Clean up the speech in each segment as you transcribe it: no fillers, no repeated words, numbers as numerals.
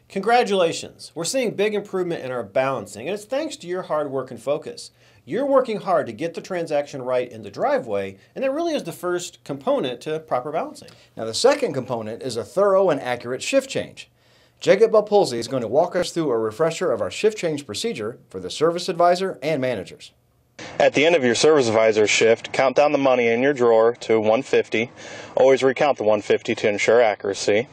Congratulations! We're seeing big improvement in our balancing, and it's thanks to your hard work and focus. You're working hard to get the transaction right in the driveway, and that really is the first component to proper balancing. Now the second component is a thorough and accurate shift change. Jacob Balpulzi is going to walk us through a refresher of our shift change procedure for the service advisor and managers. At the end of your service advisor shift, count down the money in your drawer to 150. Always recount the 150 to ensure accuracy.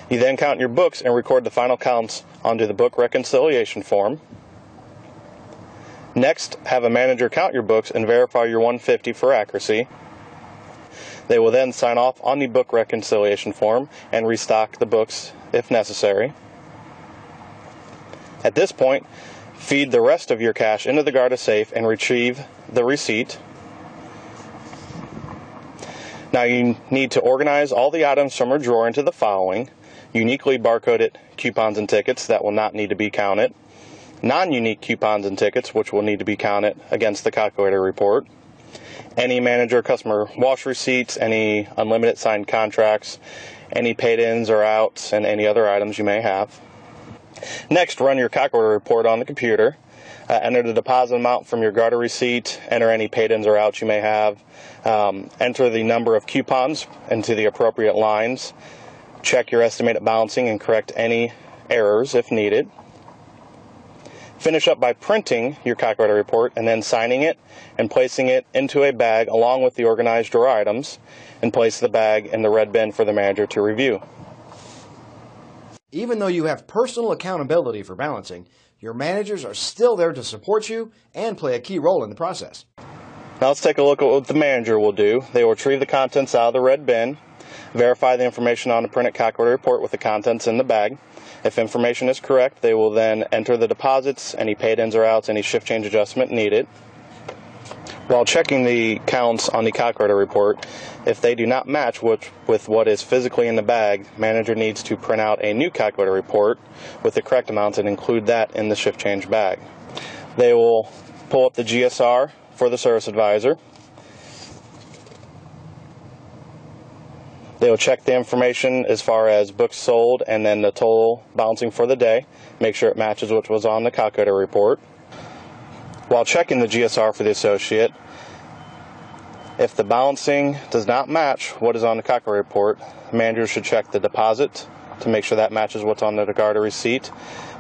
You then count your books and record the final counts onto the book reconciliation form. Next, have a manager count your books and verify your 150 for accuracy. They will then sign off on the book reconciliation form and restock the books if necessary. At this point, feed the rest of your cash into the Garda safe and retrieve the receipt. Now you need to organize all the items from your drawer into the following: uniquely barcoded coupons and tickets that will not need to be counted, non-unique coupons and tickets which will need to be counted against the calculator report, any manager customer wash receipts, any unlimited signed contracts, any paid-ins or outs, and any other items you may have. Next, run your calculator report on the computer. Enter the deposit amount from your Garda receipt, enter any paid-ins or outs you may have, enter the number of coupons into the appropriate lines, check your estimated balancing and correct any errors if needed. Finish up by printing your calculator report and then signing it and placing it into a bag along with the organized drawer items, and place the bag in the red bin for the manager to review. Even though you have personal accountability for balancing, your managers are still there to support you and play a key role in the process. Now let's take a look at what the manager will do. They will retrieve the contents out of the red bin, verify the information on the printed calculator report with the contents in the bag. If information is correct, they will then enter the deposits, any paid-ins or outs, any shift change adjustment needed. While checking the counts on the calculator report, if they do not match with what is physically in the bag, manager needs to print out a new calculator report with the correct amounts and include that in the shift change bag. They will pull up the GSR for the service advisor. They will check the information as far as books sold and then the total balancing for the day. Make sure it matches what was on the calculator report. While checking the GSR for the associate, if the balancing does not match what is on the calculator report, the manager should check the deposit to make sure that matches what's on the Garda receipt.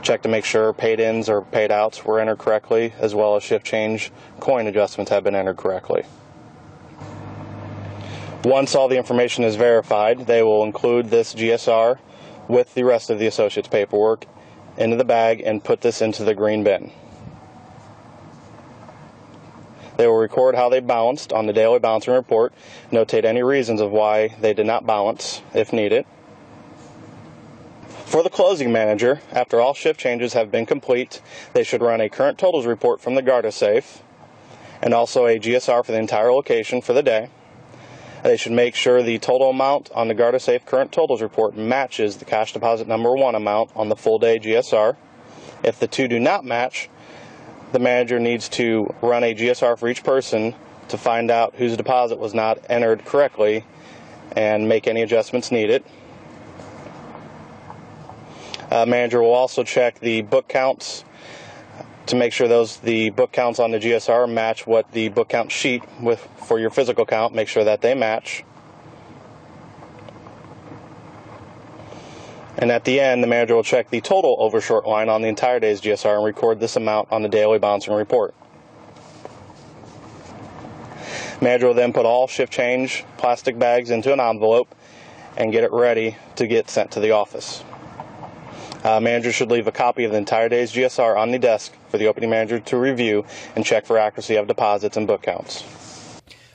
Check to make sure paid-ins or paid-outs were entered correctly, as well as shift change coin adjustments have been entered correctly. Once all the information is verified, they will include this GSR with the rest of the associate's paperwork into the bag and put this into the green bin. They will record how they balanced on the daily balancing report, notate any reasons of why they did not balance if needed. For the closing manager, after all shift changes have been complete, they should run a current totals report from the Garda safe and also a GSR for the entire location for the day. They should make sure the total amount on the Garda safe current totals report matches the cash deposit number 1 amount on the full day GSR. If the two do not match, the manager needs to run a GSR for each person to find out whose deposit was not entered correctly and make any adjustments needed. Manager will also check the book counts to make sure the book counts on the GSR match what the book count sheet for your physical count. Make sure that they match. And at the end, the manager will check the total over short line on the entire day's GSR and record this amount on the daily balancing report. Manager will then put all shift change plastic bags into an envelope and get it ready to get sent to the office. Manager should leave a copy of the entire day's GSR on the desk for the opening manager to review and check for accuracy of deposits and book counts.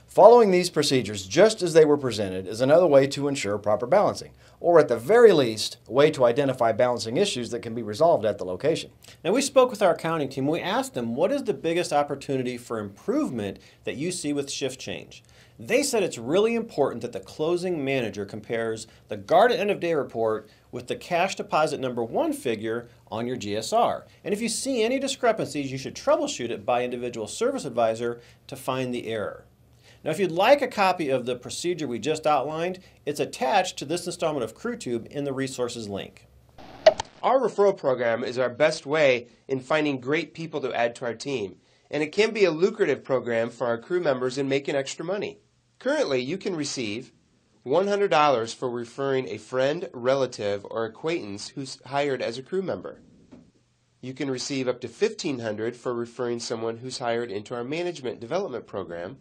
Following these procedures just as they were presented is another way to ensure proper balancing, or at the very least, a way to identify balancing issues that can be resolved at the location. Now, we spoke with our accounting team. We asked them, what is the biggest opportunity for improvement that you see with shift change? They said it's really important that the closing manager compares the Garda end of day report with the cash deposit number 1 figure on your GSR. And if you see any discrepancies, you should troubleshoot it by individual service advisor to find the error. Now, if you'd like a copy of the procedure we just outlined, it's attached to this installment of CrewTube in the resources link. Our referral program is our best way in finding great people to add to our team, and it can be a lucrative program for our crew members in making extra money. Currently, you can receive $100 for referring a friend, relative, or acquaintance who's hired as a crew member. You can receive up to $1,500 for referring someone who's hired into our management development program.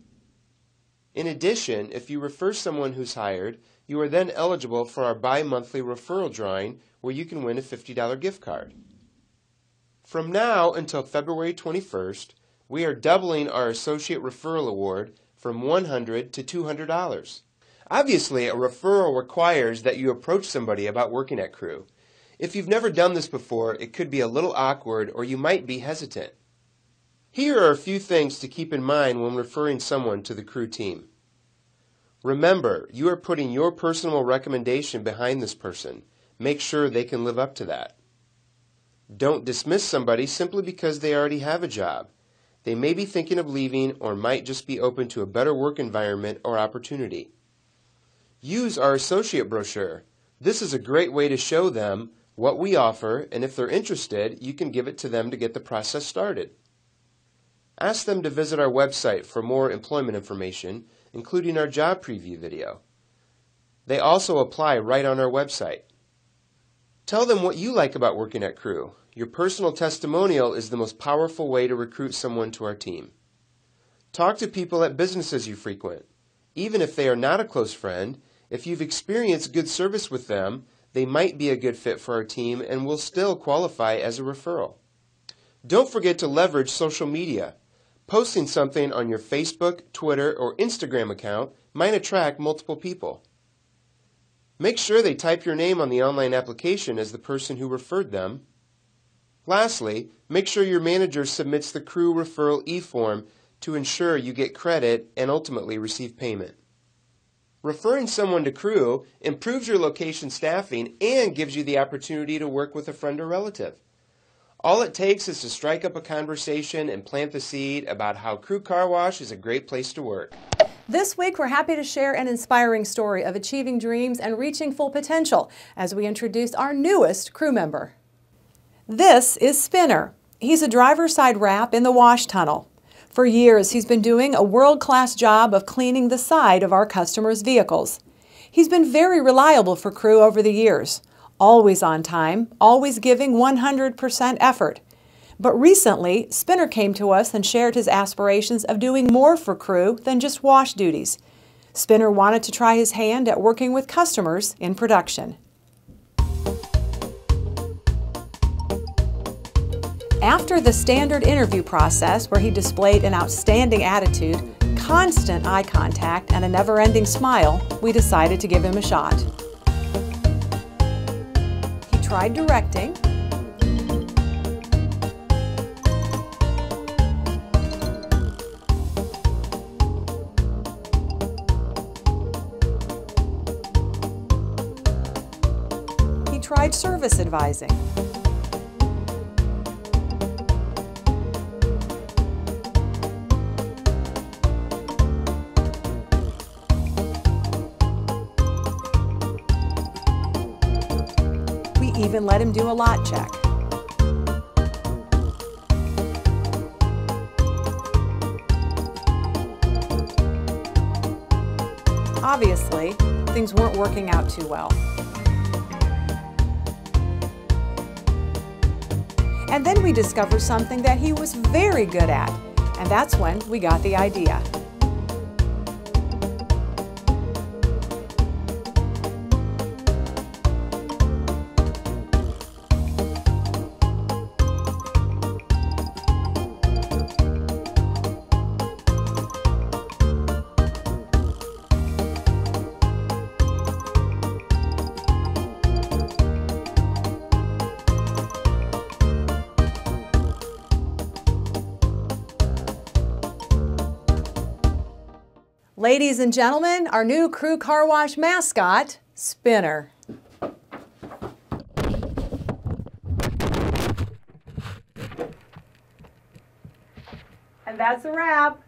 In addition, if you refer someone who's hired, you are then eligible for our bi-monthly referral drawing where you can win a $50 gift card. From now until February 21st, we are doubling our Associate Referral Award from $100 to $200. Obviously, a referral requires that you approach somebody about working at Crew. If you've never done this before, it could be a little awkward or you might be hesitant. Here are a few things to keep in mind when referring someone to the Crew team. Remember, you are putting your personal recommendation behind this person. Make sure they can live up to that. Don't dismiss somebody simply because they already have a job. They may be thinking of leaving or might just be open to a better work environment or opportunity. Use our associate brochure. This is a great way to show them what we offer, and if they're interested, you can give it to them to get the process started. Ask them to visit our website for more employment information, including our job preview video. They also apply right on our website. Tell them what you like about working at Crew. Your personal testimonial is the most powerful way to recruit someone to our team. Talk to people at businesses you frequent. Even if they are not a close friend, if you've experienced good service with them, they might be a good fit for our team and will still qualify as a referral. Don't forget to leverage social media. Posting something on your Facebook, Twitter, or Instagram account might attract multiple people. Make sure they type your name on the online application as the person who referred them. Lastly, make sure your manager submits the Crew referral e-form to ensure you get credit and ultimately receive payment. Referring someone to Crew improves your location staffing and gives you the opportunity to work with a friend or relative. All it takes is to strike up a conversation and plant the seed about how Crew Car Wash is a great place to work. This week, we're happy to share an inspiring story of achieving dreams and reaching full potential as we introduce our newest crew member. This is Spinner. He's a driver's side wrap in the wash tunnel. For years, he's been doing a world-class job of cleaning the side of our customers' vehicles. He's been very reliable for Crew over the years, always on time, always giving 100% effort. But recently, Spinner came to us and shared his aspirations of doing more for Crew than just wash duties. Spinner wanted to try his hand at working with customers in production. After the standard interview process where he displayed an outstanding attitude, constant eye contact, and a never-ending smile, we decided to give him a shot. He tried directing, he tried service advising, even let him do a lot check. Obviously, things weren't working out too well. And then we discovered something that he was very good at, and that's when we got the idea. Ladies and gentlemen, our new Crew Car Wash mascot, Spinner. And that's a wrap.